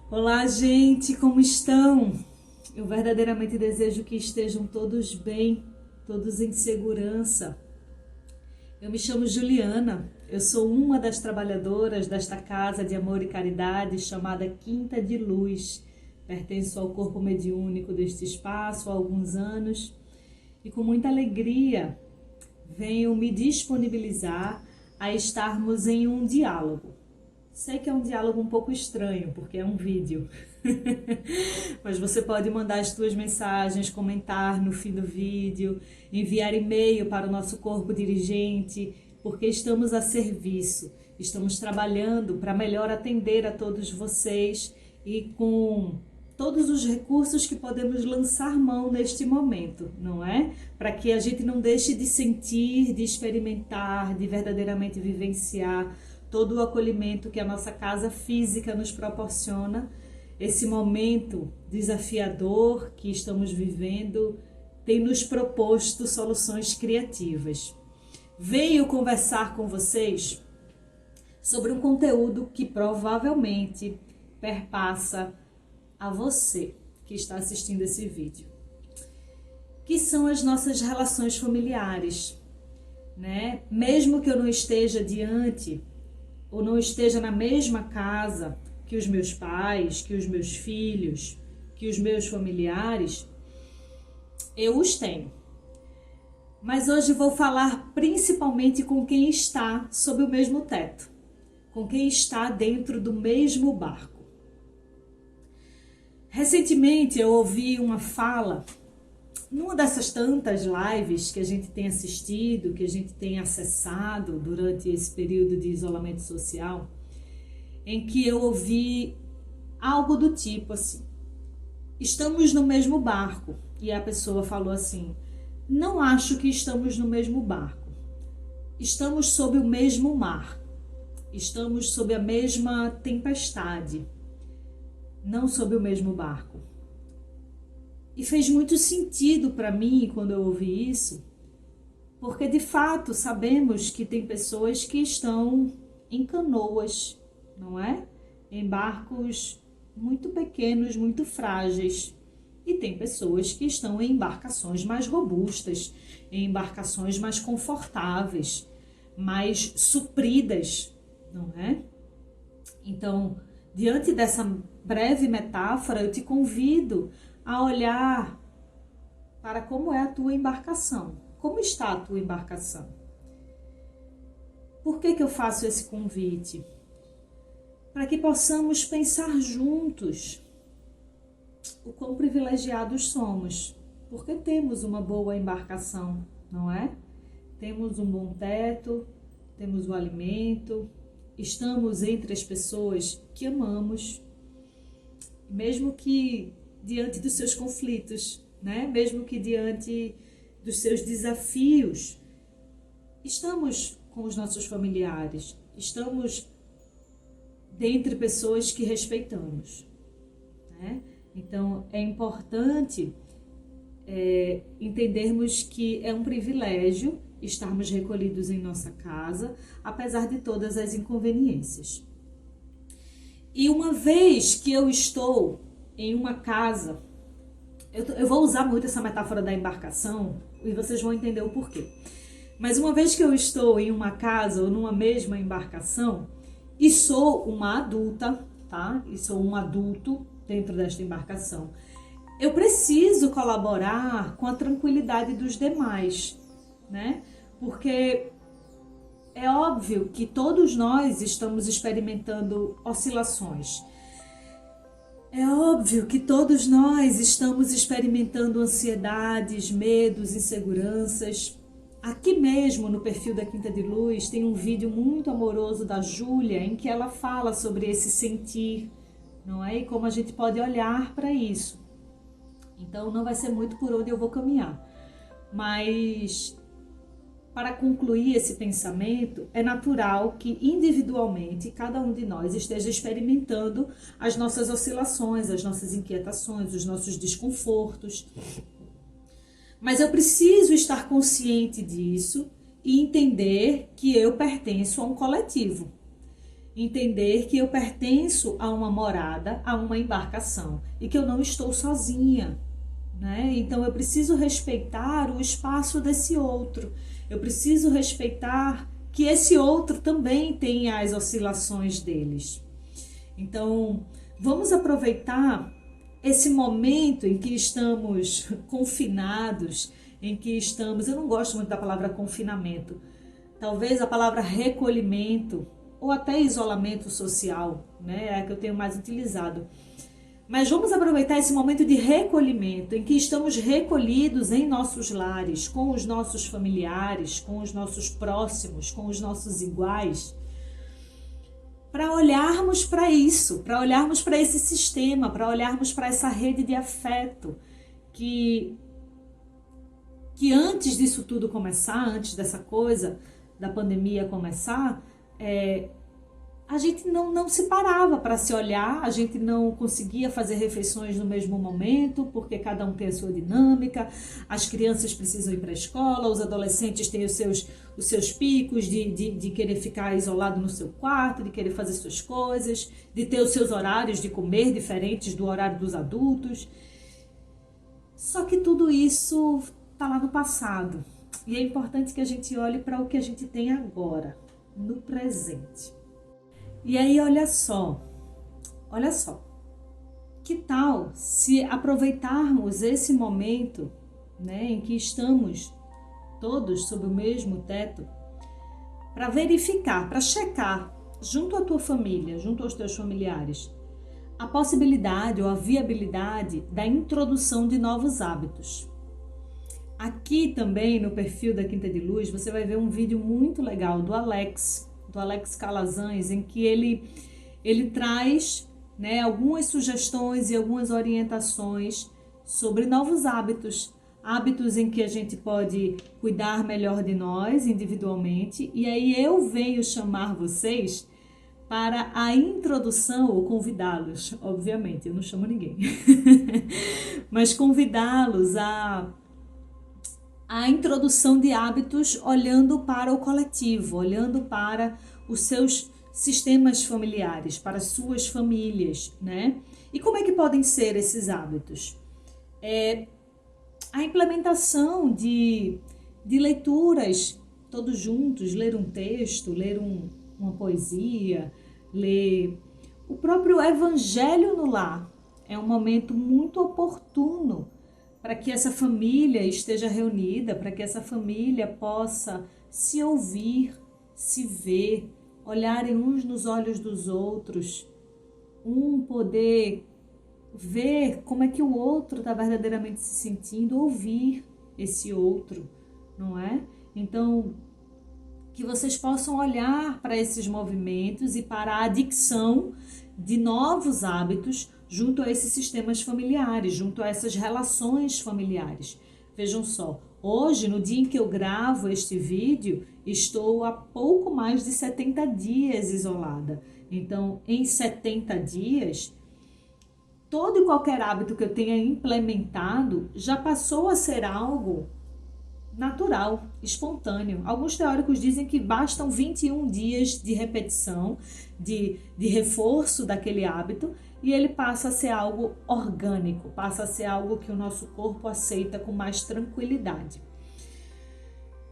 Olá, gente, como estão? Eu verdadeiramente desejo que estejam todos bem, todos em segurança. Eu me chamo Juliana, eu sou uma das trabalhadoras desta casa de amor e caridade chamada Quinta de Luz. Pertenço ao corpo mediúnico deste espaço há alguns anos e com muita alegria venho me disponibilizar a estarmos em um diálogo. Sei que é um diálogo um pouco estranho, porque é um vídeo. Mas você pode mandar as suas mensagens, comentar no fim do vídeo, enviar e-mail para o nosso corpo dirigente, porque estamos a serviço. Estamos trabalhando para melhor atender a todos vocês e com todos os recursos que podemos lançar mão neste momento, não é? Para que a gente não deixe de sentir, de experimentar, de verdadeiramente vivenciar todo o acolhimento que a nossa casa física nos proporciona. Esse momento desafiador que estamos vivendo tem nos proposto soluções criativas. Venho conversar com vocês sobre um conteúdo que provavelmente perpassa a você que está assistindo esse vídeo, que são as nossas relações familiares, né? Mesmo que eu não esteja diante ou não esteja na mesma casa que os meus pais, que os meus filhos, que os meus familiares, eu os tenho. Mas hoje vou falar principalmente com quem está sob o mesmo teto, com quem está dentro do mesmo barco. Recentemente eu ouvi uma fala numa dessas tantas lives que a gente tem assistido, que a gente tem acessado durante esse período de isolamento social, em que eu ouvi algo do tipo assim: estamos no mesmo barco. E a pessoa falou assim: não acho que estamos no mesmo barco. Estamos sob o mesmo mar. Estamos sob a mesma tempestade. Não sob o mesmo barco. E fez muito sentido para mim quando eu ouvi isso, porque de fato sabemos que tem pessoas que estão em canoas, não é? Em barcos muito pequenos, muito frágeis. E tem pessoas que estão em embarcações mais robustas, em embarcações mais confortáveis, mais supridas, não é? Então, diante dessa breve metáfora, eu te convido a olhar para como é a tua embarcação. Como está a tua embarcação? Por que eu faço esse convite? Para que possamos pensar juntos o quão privilegiados somos, porque temos uma boa embarcação, não é? Temos um bom teto, temos o alimento, estamos entre as pessoas que amamos, mesmo que diante dos seus conflitos, né? Mesmo que diante dos seus desafios, estamos com os nossos familiares, estamos dentre pessoas que respeitamos, né? Então é importante entendermos que é um privilégio estarmos recolhidos em nossa casa, apesar de todas as inconveniências. E uma vez que eu estou em uma casa, eu vou usar muito essa metáfora da embarcação e vocês vão entender o porquê. Mas uma vez que eu estou em uma casa ou numa mesma embarcação e sou uma adulta, tá? E sou um adulto dentro desta embarcação, eu preciso colaborar com a tranquilidade dos demais, né? Porque é óbvio que todos nós estamos experimentando oscilações. É óbvio que todos nós estamos experimentando ansiedades, medos, inseguranças. Aqui mesmo no perfil da Quinta de Luz tem um vídeo muito amoroso da Júlia em que ela fala sobre esse sentir, não é? E como a gente pode olhar para isso. Então não vai ser muito por onde eu vou caminhar. Mas para concluir esse pensamento, é natural que individualmente cada um de nós esteja experimentando as nossas oscilações, as nossas inquietações, os nossos desconfortos. Mas eu preciso estar consciente disso e entender que eu pertenço a um coletivo. Entender que eu pertenço a uma morada, a uma embarcação e que eu não estou sozinha, né? Então eu preciso respeitar o espaço desse outro. Eu preciso respeitar que esse outro também tem as oscilações deles. Então, vamos aproveitar esse momento em que estamos confinados, em que estamos, eu não gosto muito da palavra confinamento, talvez a palavra recolhimento ou até isolamento social, né, é a que eu tenho mais utilizado. Mas vamos aproveitar esse momento de recolhimento, em que estamos recolhidos em nossos lares, com os nossos familiares, com os nossos próximos, com os nossos iguais, para olharmos para isso, para olharmos para esse sistema, para olharmos para essa rede de afeto que antes disso tudo começar, antes dessa coisa da pandemia começar, a gente não se parava para se olhar, a gente não conseguia fazer refeições no mesmo momento, porque cada um tem a sua dinâmica, as crianças precisam ir para a escola, os adolescentes têm os seus picos de querer ficar isolado no seu quarto, de querer fazer suas coisas, de ter os seus horários de comer diferentes do horário dos adultos. Só que tudo isso está lá no passado. E é importante que a gente olhe para o que a gente tem agora, no presente. E aí, olha só, que tal se aproveitarmos esse momento, né, em que estamos todos sob o mesmo teto, para verificar, para checar, junto à tua família, junto aos teus familiares, a possibilidade ou a viabilidade da introdução de novos hábitos. Aqui também no perfil da Quinta de Luz, você vai ver um vídeo muito legal do Alex Calazans, em que ele traz, né, algumas sugestões e algumas orientações sobre novos hábitos em que a gente pode cuidar melhor de nós individualmente. E aí eu venho chamar vocês para a introdução, ou convidá-los, obviamente, eu não chamo ninguém, mas convidá-los a introdução de hábitos olhando para o coletivo, olhando para os seus sistemas familiares, para as suas famílias, né? E como é que podem ser esses hábitos? A implementação de leituras todos juntos, ler um texto, ler uma poesia, ler o próprio Evangelho no lar. É um momento muito oportuno para que essa família esteja reunida, para que essa família possa se ouvir, se ver, olharem uns nos olhos dos outros, poder ver como é que o outro está verdadeiramente se sentindo, ouvir esse outro, não é? Então, que vocês possam olhar para esses movimentos e para a adicção de novos hábitos junto a esses sistemas familiares, junto a essas relações familiares. Vejam só, hoje, no dia em que eu gravo este vídeo, estou há pouco mais de 70 dias isolada. Então, em 70 dias, todo e qualquer hábito que eu tenha implementado já passou a ser algo natural, espontâneo. Alguns teóricos dizem que bastam 21 dias de repetição, de reforço daquele hábito, e ele passa a ser algo orgânico, passa a ser algo que o nosso corpo aceita com mais tranquilidade.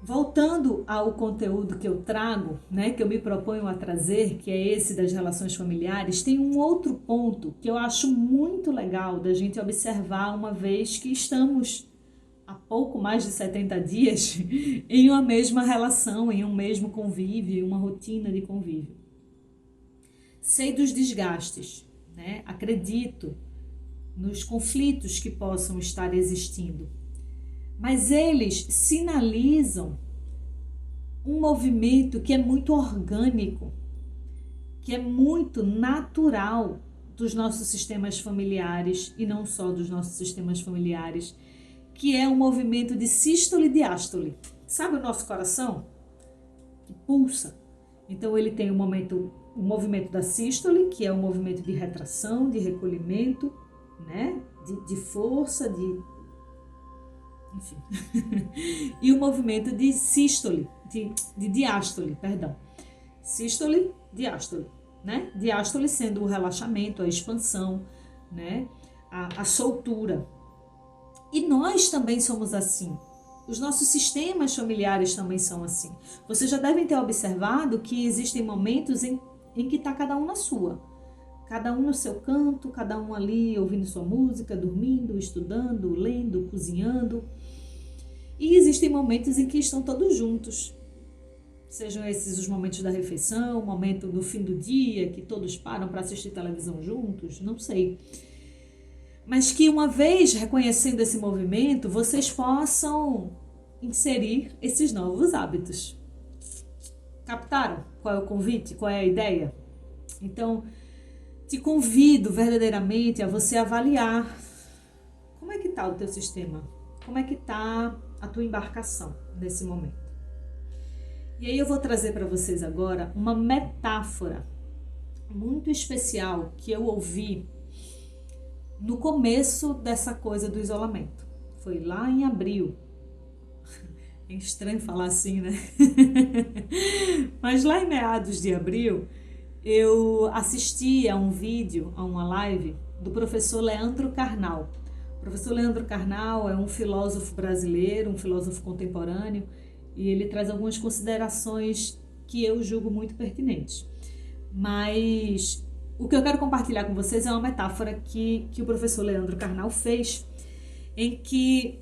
Voltando ao conteúdo que eu trago, né, que eu me proponho a trazer, que é esse das relações familiares, tem um outro ponto que eu acho muito legal da gente observar, uma vez que estamos há pouco mais de 70 dias em uma mesma relação, em um mesmo convívio, em uma rotina de convívio. Sei dos desgastes, né? Acredito nos conflitos que possam estar existindo, mas eles sinalizam um movimento que é muito orgânico, que é muito natural dos nossos sistemas familiares, e não só dos nossos sistemas familiares, que é um movimento de sístole e diástole. Sabe o nosso coração? Que pulsa. Então ele tem o movimento da sístole, que é um movimento de retração, de recolhimento, né? De força, enfim. E o movimento de sístole, de diástole, perdão. Sístole, diástole. né? Diástole sendo o relaxamento, a expansão, né? A soltura. E nós também somos assim. Os nossos sistemas familiares também são assim. Vocês já devem ter observado que existem momentos em que está cada um na sua. Cada um no seu canto, cada um ali ouvindo sua música, dormindo, estudando, lendo, cozinhando. E existem momentos em que estão todos juntos. Sejam esses os momentos da refeição, o momento do fim do dia, que todos param para assistir televisão juntos, não sei. Mas que uma vez reconhecendo esse movimento, vocês possam inserir esses novos hábitos. Captaram qual é o convite, qual é a ideia? Então, te convido verdadeiramente a você avaliar como é que está o teu sistema, como é que está a tua embarcação nesse momento. E aí eu vou trazer para vocês agora uma metáfora muito especial que eu ouvi no começo dessa coisa do isolamento. Foi lá em abril. É estranho falar assim, né? Mas lá em meados de abril, eu assisti a um vídeo, a uma live do professor Leandro Carnal. O professor Leandro Carnal é um filósofo brasileiro, um filósofo contemporâneo, e ele traz algumas considerações que eu julgo muito pertinentes. Mas o que eu quero compartilhar com vocês é uma metáfora que o professor Leandro Carnal fez, em que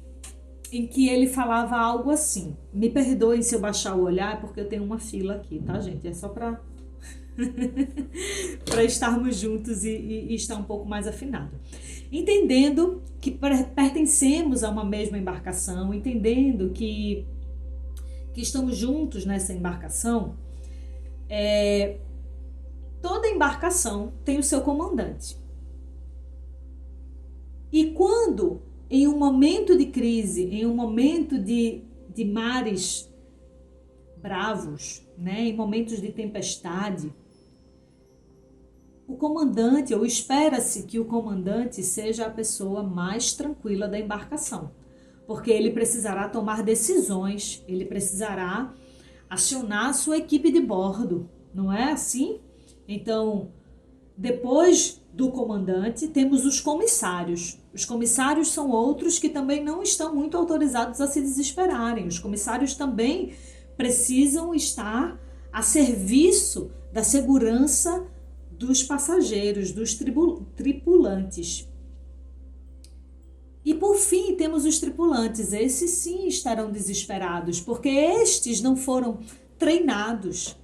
ele falava algo assim. Me perdoem se eu baixar o olhar, porque eu tenho uma fila aqui, tá, gente? É só para para estarmos juntos e estar um pouco mais afinado. Entendendo que pertencemos a uma mesma embarcação, entendendo que estamos juntos nessa embarcação, toda embarcação tem o seu comandante. E quando, em um momento de crise, em um momento de mares bravos, né, em momentos de tempestade, o comandante, ou espera-se que o comandante seja a pessoa mais tranquila da embarcação, porque ele precisará tomar decisões, ele precisará acionar a sua equipe de bordo, não é assim? Então, depois do comandante, temos os comissários. Os comissários são outros que também não estão muito autorizados a se desesperarem. Os comissários também precisam estar a serviço da segurança dos passageiros, dos tripulantes. E por fim, temos os tripulantes. Esses sim estarão desesperados, porque estes não foram treinados.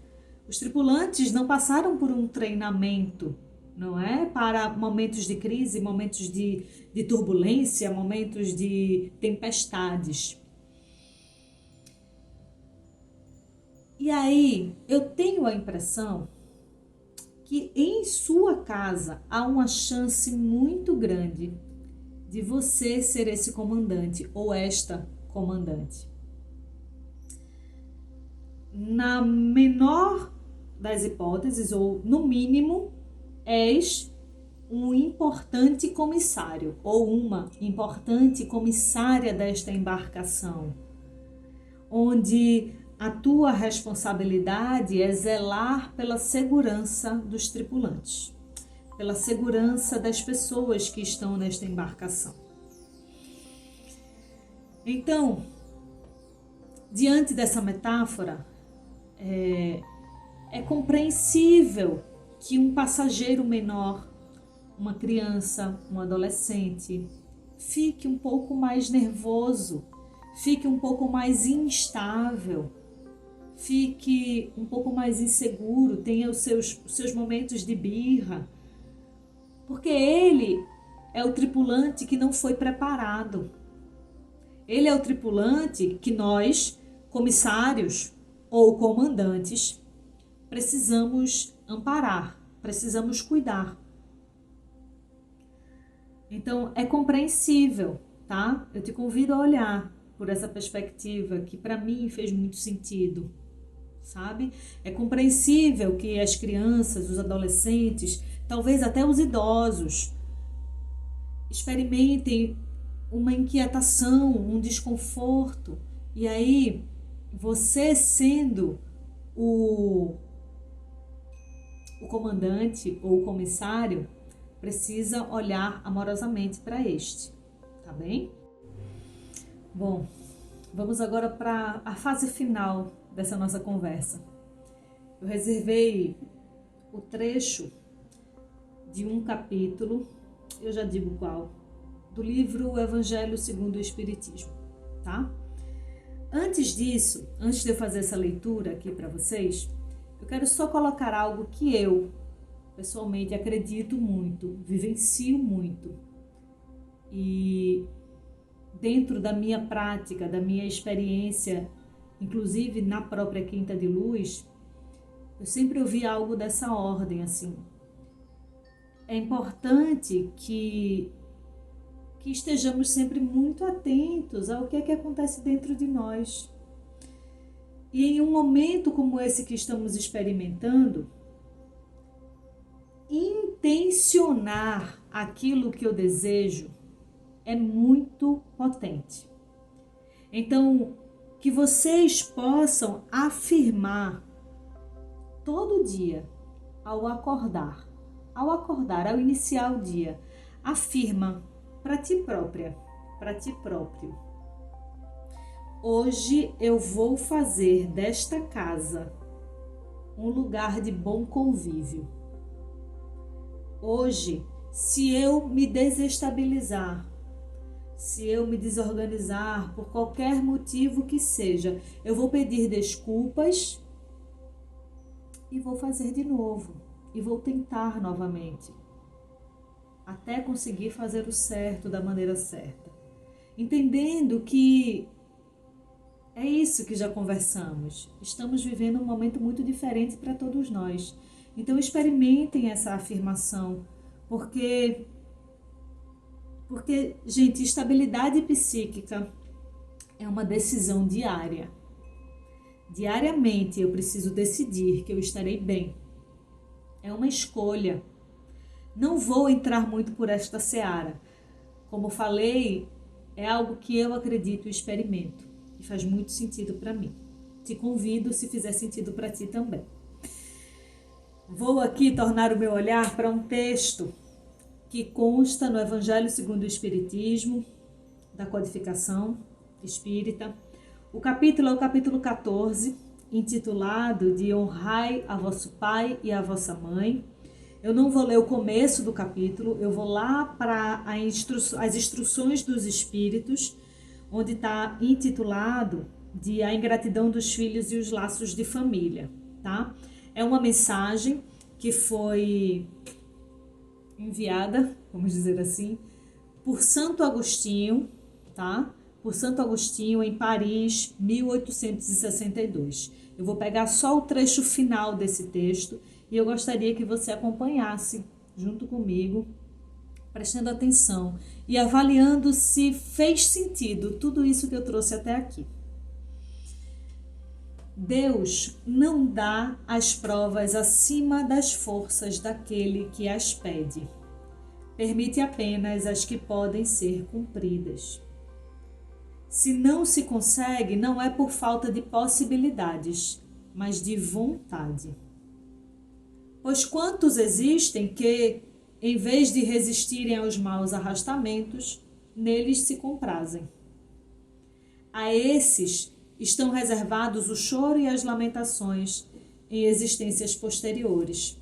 Os tripulantes não passaram por um treinamento, não é? Para momentos de crise, momentos de turbulência, momentos de tempestades. E aí, eu tenho a impressão que em sua casa há uma chance muito grande de você ser esse comandante ou esta comandante. Na menor das hipóteses, ou no mínimo, és um importante comissário ou uma importante comissária desta embarcação, onde a tua responsabilidade é zelar pela segurança dos tripulantes, pela segurança das pessoas que estão nesta embarcação. Então, diante dessa metáfora, é compreensível que um passageiro menor, uma criança, um adolescente, fique um pouco mais nervoso, fique um pouco mais instável, fique um pouco mais inseguro, tenha os seus momentos de birra, porque ele é o tripulante que não foi preparado. Ele é o tripulante que nós, comissários ou comandantes, precisamos amparar, precisamos cuidar. Então, é compreensível, tá? Eu te convido a olhar por essa perspectiva que para mim fez muito sentido, sabe? É compreensível que as crianças, os adolescentes, talvez até os idosos, experimentem uma inquietação, um desconforto. E aí, você sendo o o comandante ou o comissário precisa olhar amorosamente para este, tá bem? Bom, vamos agora para a fase final dessa nossa conversa. Eu reservei o trecho de um capítulo, eu já digo qual, do livro O Evangelho segundo o Espiritismo, tá? Antes disso, antes de eu fazer essa leitura aqui para vocês, eu quero só colocar algo que eu, pessoalmente, acredito muito, vivencio muito. E dentro da minha prática, da minha experiência, inclusive na própria Quinta de Luz, eu sempre ouvi algo dessa ordem, assim. É importante que estejamos sempre muito atentos ao que é que acontece dentro de nós. E em um momento como esse que estamos experimentando, intencionar aquilo que eu desejo é muito potente. Então, que vocês possam afirmar todo dia, ao acordar, ao iniciar o dia, afirma para ti própria, para ti próprio: hoje eu vou fazer desta casa um lugar de bom convívio. Hoje, se eu me desestabilizar, se eu me desorganizar por qualquer motivo que seja, eu vou pedir desculpas e vou fazer de novo. E vou tentar novamente, até conseguir fazer o certo da maneira certa. Entendendo que é isso que já conversamos. Estamos vivendo um momento muito diferente para todos nós. Então experimentem essa afirmação, porque, gente, estabilidade psíquica é uma decisão diária. Diariamente eu preciso decidir que eu estarei bem. É uma escolha. Não vou entrar muito por esta seara. Como falei, é algo que eu acredito e experimento. E faz muito sentido para mim. Te convido se fizer sentido para ti também. Vou aqui tornar o meu olhar para um texto que consta no Evangelho segundo o Espiritismo, da codificação espírita. O capítulo é o capítulo 14, intitulado de Honrai a vosso pai e a vossa mãe. Eu não vou ler o começo do capítulo, eu vou lá para as instruções dos espíritos, onde está intitulado de A Ingratidão dos Filhos e os Laços de Família, tá? É uma mensagem que foi enviada, vamos dizer assim, por Santo Agostinho, tá? Por Santo Agostinho, em Paris, 1862. Eu vou pegar só o trecho final desse texto e eu gostaria que você acompanhasse junto comigo, prestando atenção e avaliando se fez sentido tudo isso que eu trouxe até aqui. Deus não dá as provas acima das forças daquele que as pede. Permite apenas as que podem ser cumpridas. Se não se consegue, não é por falta de possibilidades, mas de vontade. Pois quantos existem que, em vez de resistirem aos maus arrastamentos, neles se comprazem? A esses estão reservados o choro e as lamentações em existências posteriores.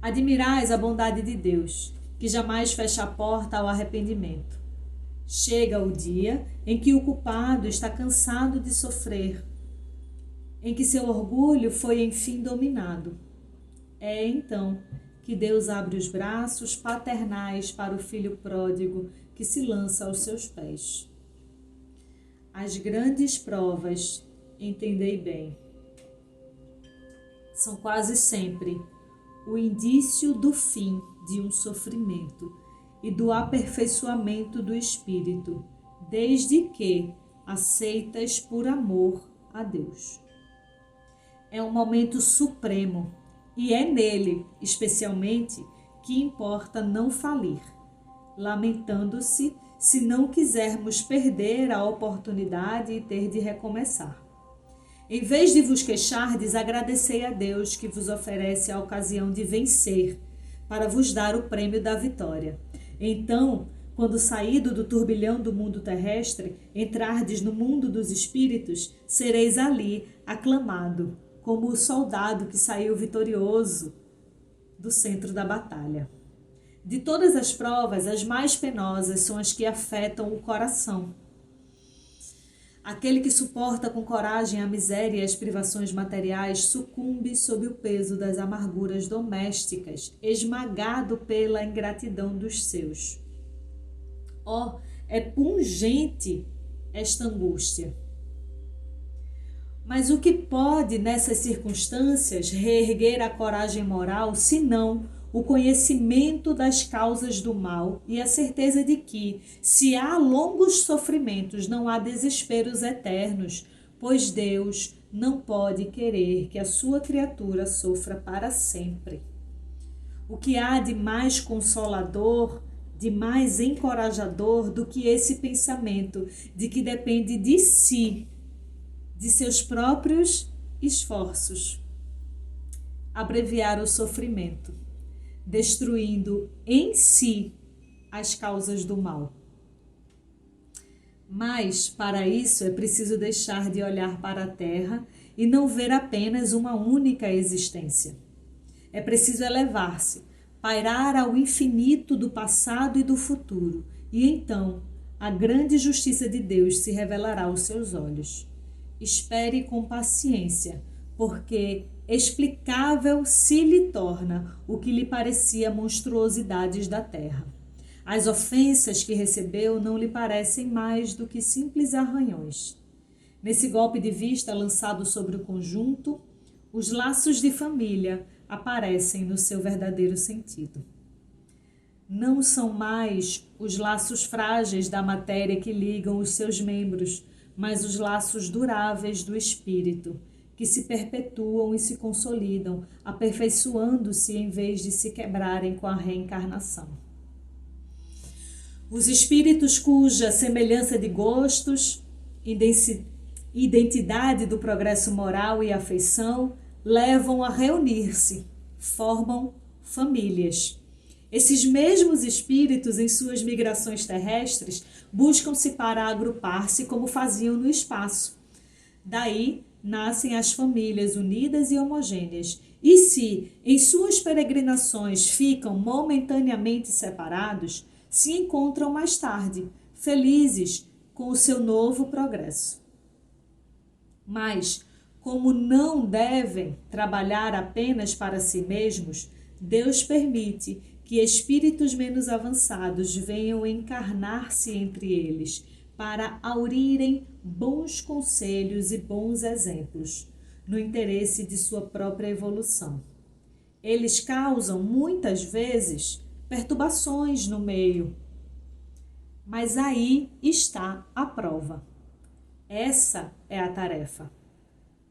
Admirais a bondade de Deus, que jamais fecha a porta ao arrependimento. Chega o dia em que o culpado está cansado de sofrer, em que seu orgulho foi enfim dominado. É então que Deus abre os braços paternais para o filho pródigo que se lança aos seus pés. As grandes provas, entendei bem, são quase sempre o indício do fim de um sofrimento e do aperfeiçoamento do espírito, desde que aceitas por amor a Deus. É um momento supremo e é nele, especialmente, que importa não falir, lamentando-se se não quisermos perder a oportunidade e ter de recomeçar. Em vez de vos queixardes, agradecei a Deus que vos oferece a ocasião de vencer, para vos dar o prêmio da vitória. Então, quando saído do turbilhão do mundo terrestre, entrardes no mundo dos espíritos, sereis ali aclamado, como o soldado que saiu vitorioso do centro da batalha. De todas as provas, as mais penosas são as que afetam o coração. Aquele que suporta com coragem a miséria e as privações materiais sucumbe sob o peso das amarguras domésticas, esmagado pela ingratidão dos seus. É pungente esta angústia. Mas o que pode, nessas circunstâncias, reerguer a coragem moral, senão o conhecimento das causas do mal e a certeza de que, se há longos sofrimentos, não há desesperos eternos, pois Deus não pode querer que a sua criatura sofra para sempre. O que há de mais consolador, de mais encorajador do que esse pensamento de que depende de si, de seus próprios esforços, abreviar o sofrimento, destruindo em si as causas do mal. Mas, para isso, é preciso deixar de olhar para a terra e não ver apenas uma única existência. É preciso elevar-se, pairar ao infinito do passado e do futuro, e então a grande justiça de Deus se revelará aos seus olhos. Espere com paciência, porque explicável se lhe torna o que lhe parecia monstruosidades da terra. As ofensas que recebeu não lhe parecem mais do que simples arranhões. Nesse golpe de vista lançado sobre o conjunto, os laços de família aparecem no seu verdadeiro sentido. Não são mais os laços frágeis da matéria que ligam os seus membros, mas os laços duráveis do espírito, que se perpetuam e se consolidam, aperfeiçoando-se em vez de se quebrarem com a reencarnação. Os espíritos cuja semelhança de gostos, identidade do progresso moral e afeição levam a reunir-se, formam famílias. Esses mesmos espíritos, em suas migrações terrestres, buscam-se para agrupar-se como faziam no espaço. Daí nascem as famílias unidas e homogêneas. E se, em suas peregrinações, ficam momentaneamente separados, se encontram mais tarde, felizes com o seu novo progresso. Mas, como não devem trabalhar apenas para si mesmos, Deus permite que espíritos menos avançados venham encarnar-se entre eles, para aurirem bons conselhos e bons exemplos, no interesse de sua própria evolução. Eles causam, muitas vezes, perturbações no meio, mas aí está a prova. Essa é a tarefa.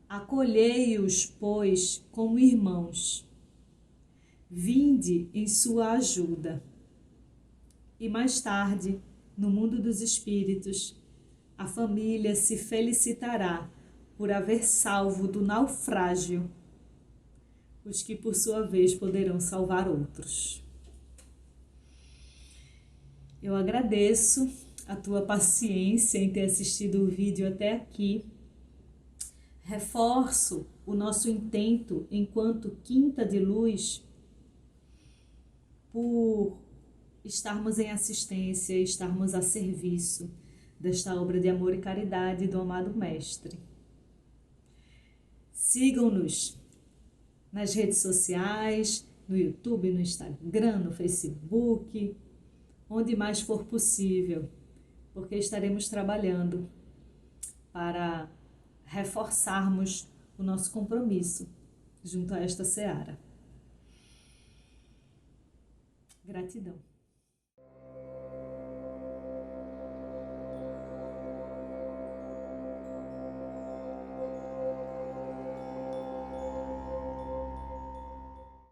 Acolhei-os, pois, como irmãos. Vinde em sua ajuda. E mais tarde, no mundo dos espíritos, a família se felicitará por haver salvo do naufrágio os que, por sua vez, poderão salvar outros. Eu agradeço a tua paciência em ter assistido o vídeo até aqui. Reforço o nosso intento enquanto Quinta de Luz por estarmos em assistência, estarmos a serviço desta obra de amor e caridade do amado Mestre. Sigam-nos nas redes sociais, no YouTube, no Instagram, no Facebook, onde mais for possível, porque estaremos trabalhando para reforçarmos o nosso compromisso junto a esta seara. Gratidão.